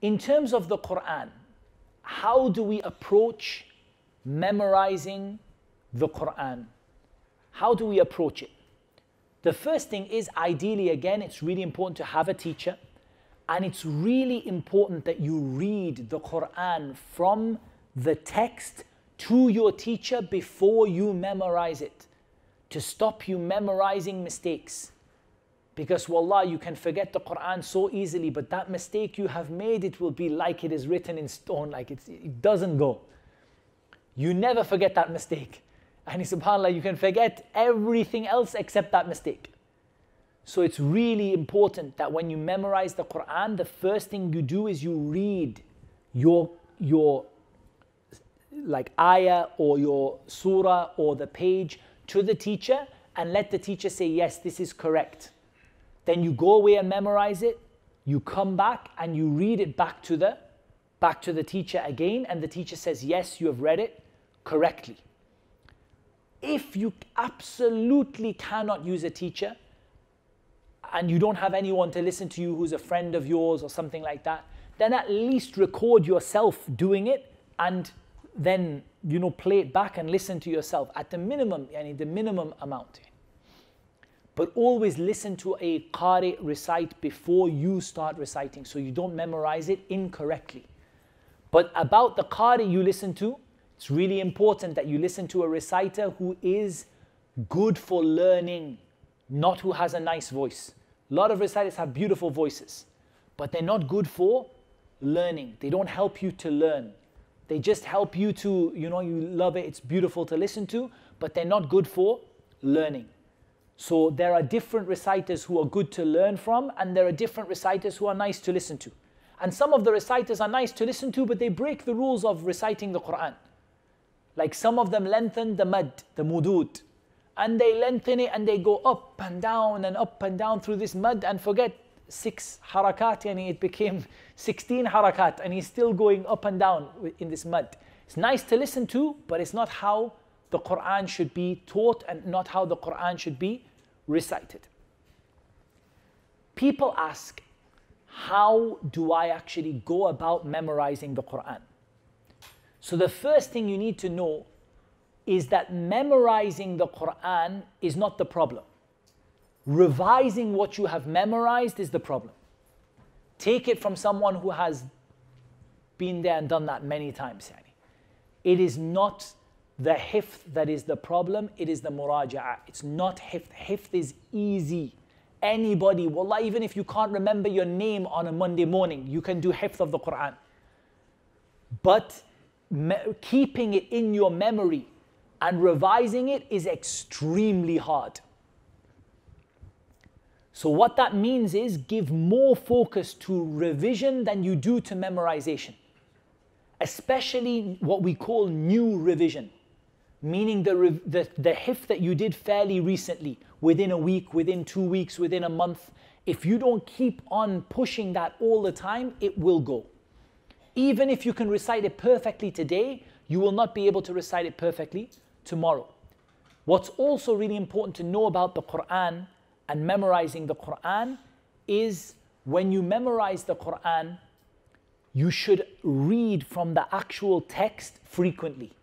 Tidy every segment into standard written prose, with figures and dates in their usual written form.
In terms of the Quran, how do we approach memorizing the Quran? How do we approach it? The first thing is, ideally, again, it's really important to have a teacher, and it's really important that you read the Quran from the text to your teacher before you memorize it, to stop you memorizing mistakes. Because wallah, you can forget the Quran so easily, but that mistake you have made, it will be like it is written in stone, like it doesn't go. You never forget that mistake. And subhanAllah, you can forget everything else except that mistake. So it's really important that when you memorize the Quran, the first thing you do is you read your like ayah or your surah or the page to the teacher, and let the teacher say, yes, this is correct. Then you go away and memorize it. You come back and you read it back to the teacher again, and the teacher says, yes, you have read it correctly. If you absolutely cannot use a teacher and you don't have anyone to listen to you who's a friend of yours or something like that, then at least record yourself doing it, and then play it back and listen to yourself at the minimum, the minimum amount. But always listen to a qari recite before you start reciting, so you don't memorize it incorrectly. But about the qari you listen to, it's really important that you listen to a reciter who is good for learning, not who has a nice voice. A lot of reciters have beautiful voices, but they're not good for learning. They don't help you to learn. They just help you to, you love it, it's beautiful to listen to, but they're not good for learning. So there are different reciters who are good to learn from, and there are different reciters who are nice to listen to. And some of the reciters are nice to listen to, but they break the rules of reciting the Quran. Like some of them lengthen the mad, the mudud, and they lengthen it and they go up and down through this mad, and forget 6 harakat, and it became 16 harakat, and he's still going up and down in this mad. It's nice to listen to, but it's not how the Quran should be taught and not how the Quran should be recited. People ask, how do I actually go about memorizing the Quran? So the first thing you need to know is that memorizing the Quran is not the problem. Revising what you have memorized is the problem. Take it from someone who has been there and done that many times. It is not the hifth that is the problem, it is the muraja'ah. It's not hifth. Hifth is easy. Anybody, wallah, even if you can't remember your name on a Monday morning, you can do hifth of the Quran. But keeping it in your memory and revising it is extremely hard. So what that means is give more focus to revision than you do to memorization. Especially what we call new revision. Meaning the hifth that you did fairly recently, within a week, within 2 weeks, within a month. If you don't keep on pushing that all the time, it will go. Even if you can recite it perfectly today, you will not be able to recite it perfectly tomorrow. What's also really important to know about the Quran and memorizing the Quran is when you memorize the Quran, you should read from the actual text frequently.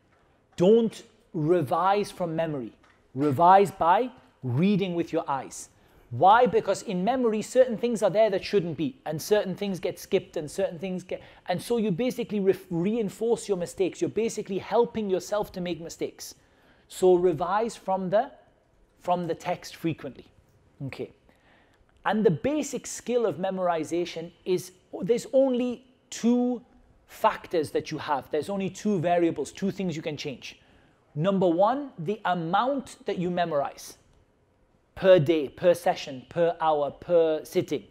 Don't revise from memory. Revise by reading with your eyes. Why? Because in memory, certain things are there that shouldn't be, and certain things get skipped, and certain things get... And so you basically reinforce your mistakes. You're basically helping yourself to make mistakes. So revise from the text frequently. Okay. And the basic skill of memorization is, there's only 2 factors that you have. There's only 2 variables, 2 things you can change. Number 1, the amount that you memorize. Per day, per session, per hour, per sitting.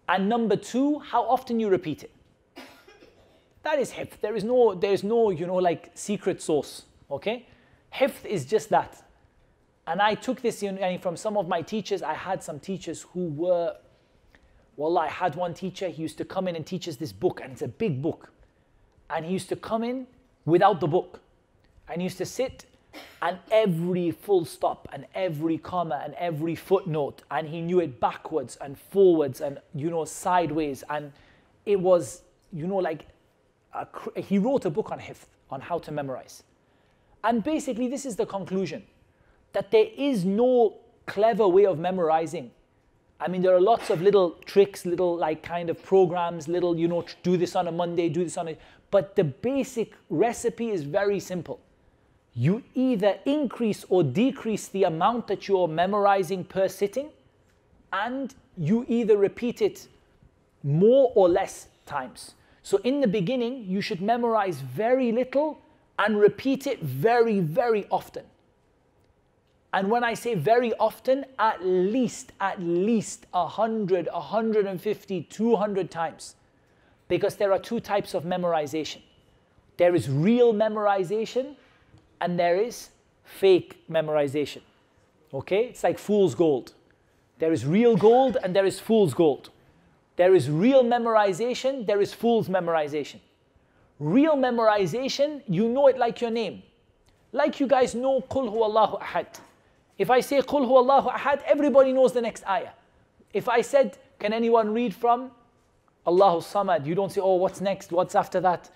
And number 2, how often you repeat it. That is hifth. There is no, like secret sauce, okay? Hifth is just that. And I took this from some of my teachers. I had some teachers who were, wallah, I had one teacher, he used to come in and teach us this book, and it's a big book. And he used to come in without the book. And he used to sit, and every full stop and every comma and every footnote, and he knew it backwards and forwards and sideways, and it was, you know, like, he wrote a book on hifz, on how to memorize. And basically this is the conclusion, that there is no clever way of memorizing. I mean, there are lots of little tricks, little like kind of programs, little, you know, do this on a Monday, do this on a, but the basic recipe is very simple. You either increase or decrease the amount that you're memorizing per sitting, and you either repeat it more or less times. So in the beginning, you should memorize very little and repeat it very, very often. And when I say very often, at least 100, 150, 200 times. Because there are two types of memorization. There is real memorization and there is fake memorization. Okay? It's like fool's gold. There is real gold and there is fool's gold. There is real memorization, there is fool's memorization. Real memorization, you know it like your name. Like you guys know Qul Huwallahu Ahad. If I say Qul Huwallahu Ahad, everybody knows the next ayah. If I said, can anyone read from Allahu Samad? You don't say, oh, what's next? What's after that?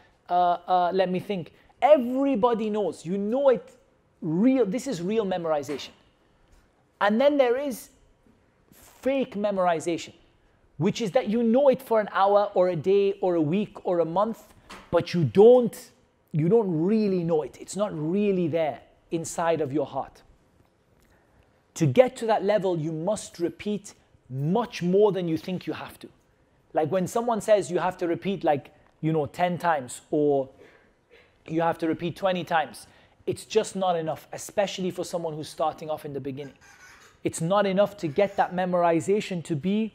Let me think. Everybody knows. You know it real. This is real memorization. And then there is fake memorization, which is that you know it for an hour or a day or a week or a month, but you don't really know it. It's not really there inside of your heart. To get to that level, you must repeat much more than you think you have to. Like when someone says you have to repeat 10 times or you have to repeat 20 times, it's just not enough, especially for someone who's starting off in the beginning. It's not enough to get that memorization to be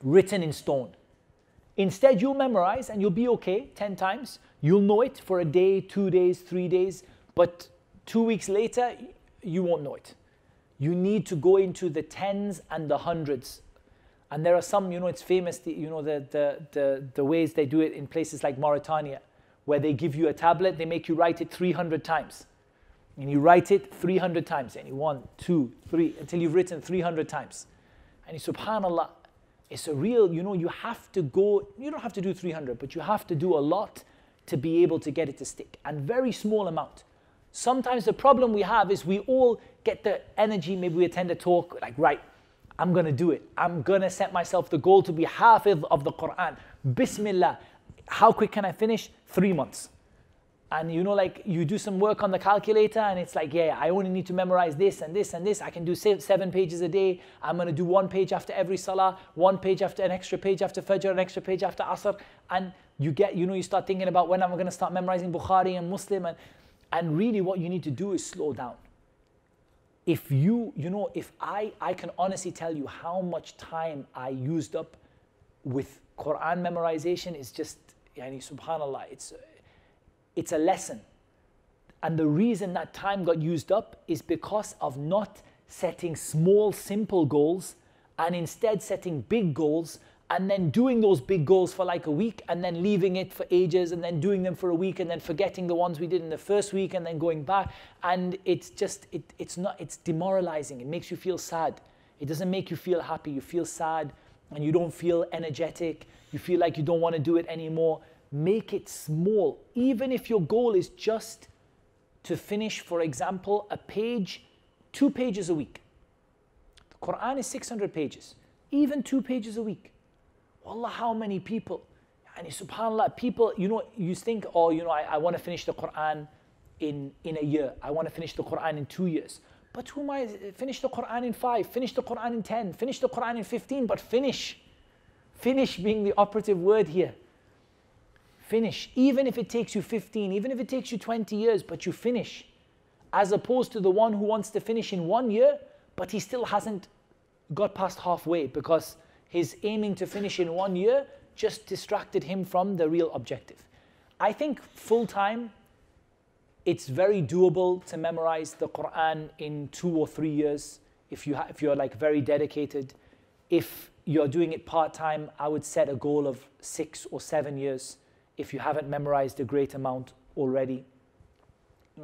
written in stone. Instead, you'll memorize and you'll be okay 10 times. You'll know it for a day, 2 days, 3 days, but 2 weeks later, you won't know it. You need to go into the tens and the hundreds. And there are some, it's famous, the ways they do it in places like Mauritania, where they give you a tablet, they make you write it 300 times. And you write it 300 times. And you 1, 2, 3, until you've written 300 times. And subhanAllah, it's a real, you have to go, you don't have to do 300, but you have to do a lot to be able to get it to stick. And very small amount. Sometimes the problem we have is we all get the energy, maybe we attend a talk, like, right, I'm going to do it. I'm going to set myself the goal to be hafiz of the Quran. Bismillah. How quick can I finish? 3 months. And you do some work on the calculator and it's like, yeah, I only need to memorize this and this and this. I can do 7 pages a day. I'm going to do 1 page after every salah, 1 page after an extra page after Fajr, an extra page after Asr. And you get, you start thinking about when I'm going to start memorizing Bukhari and Muslim. And really what you need to do is slow down. If if I can honestly tell you how much time I used up with Quran memorization, is just, subhanAllah, it's a lesson. And the reason that time got used up is because of not setting small, simple goals and instead setting big goals and then doing those big goals for like a week and then leaving it for ages and then doing them for a week and then forgetting the ones we did in the first week and then going back. And it's just, it's demoralizing. It makes you feel sad. It doesn't make you feel happy. You feel sad and you don't feel energetic. You feel like you don't want to do it anymore. Make it small. Even if your goal is just to finish, for example, a page, 2 pages a week. The Quran is 600 pages. Even 2 pages a week. Wallah, how many people, and subhanAllah, people, you think, oh, I want to finish the Quran in a year. I want to finish the Quran in 2 years. But who might finish the Quran in 5, finish the Quran in 10, finish the Quran in 15, but finish. Finish being the operative word here. Finish. Even if it takes you 15, even if it takes you 20 years, but you finish. As opposed to the one who wants to finish in 1 year, but he still hasn't got past halfway because his aiming to finish in 1 year just distracted him from the real objective. I think full time, it's very doable to memorize the Quran in 2 or 3 years if you're like very dedicated. If you're doing it part-time, I would set a goal of 6 or 7 years if you haven't memorized a great amount already,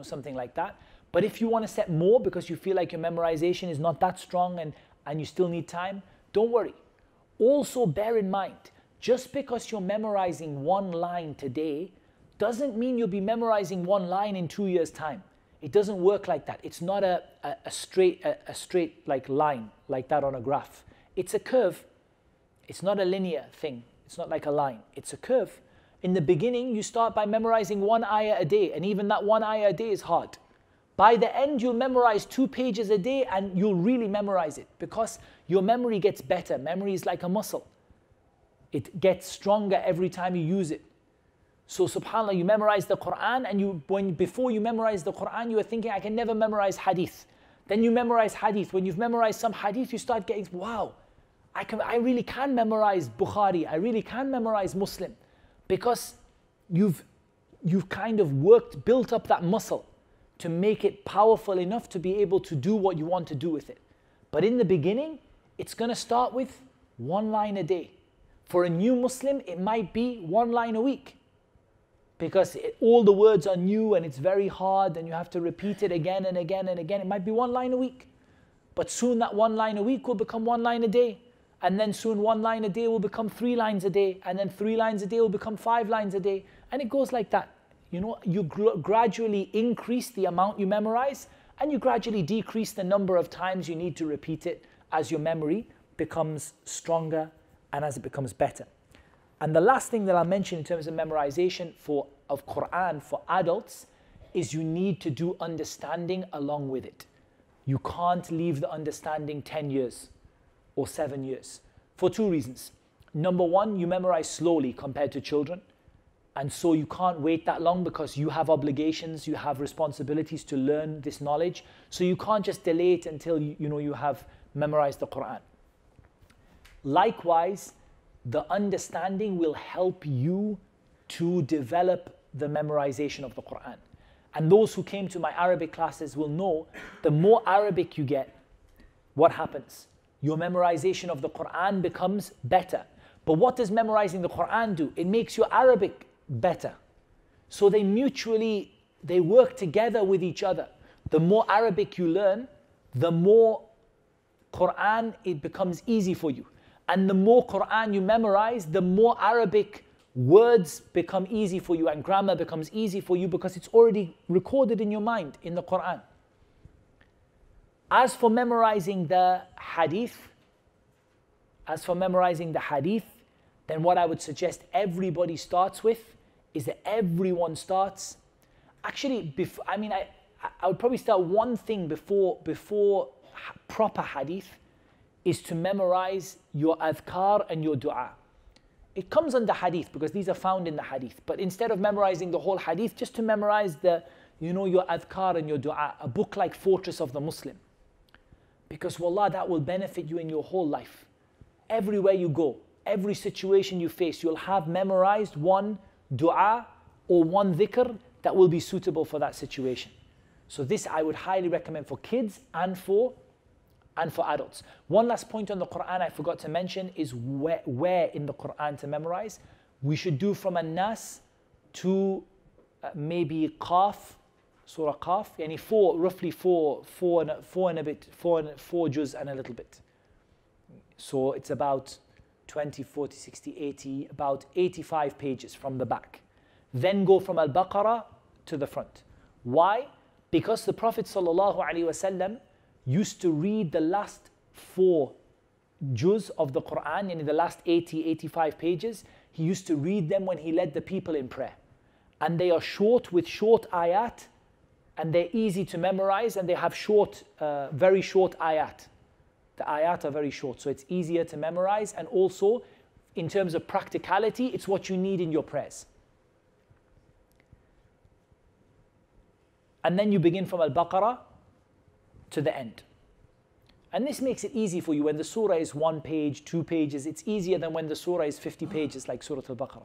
something like that. But if you want to set more because you feel like your memorization is not that strong and you still need time, don't worry. Also bear in mind, Just because you're memorizing one line today doesn't mean you'll be memorizing one line in 2 years' time. It doesn't work like that. It's not a straight like line like that on a graph. It's a curve. It's not a linear thing. It's not like a line. It's a curve. In the beginning, you start by memorizing one ayah a day, and even that one ayah a day is hard. By the end, you'll memorize 2 pages a day, and you'll really memorize it because your memory gets better. Memory is like a muscle. It gets stronger every time you use it. So subhanAllah, you memorize the Quran, and before you memorize the Quran, you were thinking, I can never memorize hadith. Then you memorize hadith. When you've memorized some hadith, you start getting, wow, I really can memorize Bukhari. I really can memorize Muslim. Because you've kind of built up that muscle to make it powerful enough to be able to do what you want to do with it. But in the beginning, it's going to start with 1 line a day. For a new Muslim, it might be 1 line a week. Because all the words are new and it's very hard and you have to repeat it again and again and again. It might be 1 line a week. But soon that 1 line a week will become 1 line a day. And then soon 1 line a day will become 3 lines a day. And then 3 lines a day will become 5 lines a day. And it goes like that. You know, you gradually increase the amount you memorize and you gradually decrease the number of times you need to repeat it as your memory becomes stronger and as it becomes better. And the last thing that I'll mention in terms of memorization of Quran for adults is you need to do understanding along with it. You can't leave the understanding 10 years or 7 years for 2 reasons. Number one, you memorize slowly compared to children. And so you can't wait that long because you have obligations, you have responsibilities to learn this knowledge. So you can't just delay it until you have memorized the Quran. Likewise, the understanding will help you to develop the memorization of the Quran. And those who came to my Arabic classes will know the more Arabic you get, what happens? Your memorization of the Quran becomes better. But what does memorizing the Quran do? It makes your Arabic better. So they work together with each other. The more Arabic you learn, the more Quran it becomes easy for you. And the more Quran you memorize, the more Arabic words become easy for you and grammar becomes easy for you because it's already recorded in your mind in the Quran. As for memorizing the hadith, then what I would suggest everybody starts with is that everyone starts. Actually, I would probably start one thing before proper hadith is to memorize your adhkar and your dua. It comes under hadith because these are found in the hadith. But instead of memorizing the whole hadith, just to memorize your adhkar and your dua, a book like Fortress of the Muslim. Because wallah, that will benefit you in your whole life. Everywhere you go, every situation you face, you'll have memorized one dua or one dhikr that will be suitable for that situation. So this I would highly recommend for kids and for adults. One last point on the Quran I forgot to mention is where in the Quran to memorize. We should do from An-Nas to maybe Qaf, Surah Qaf, roughly four juz and a little bit. So it's about 20, 40, 60, 80, about 85 pages from the back. Then go from Al-Baqarah to the front. Why? Because the Prophet ﷺ used to read the last 4 juz of the Quran, in the last 80, 85 pages. He used to read them when he led the people in prayer. And they are short with short ayat, and they're easy to memorize, and they have very short ayat. The ayat are very short, so it's easier to memorize, and also in terms of practicality, it's what you need in your prayers. And then you begin from Al-Baqarah to the end. And this makes it easy for you when the surah is 1 page, 2 pages. It's easier than when the surah is 50 pages like Surah Al-Baqarah.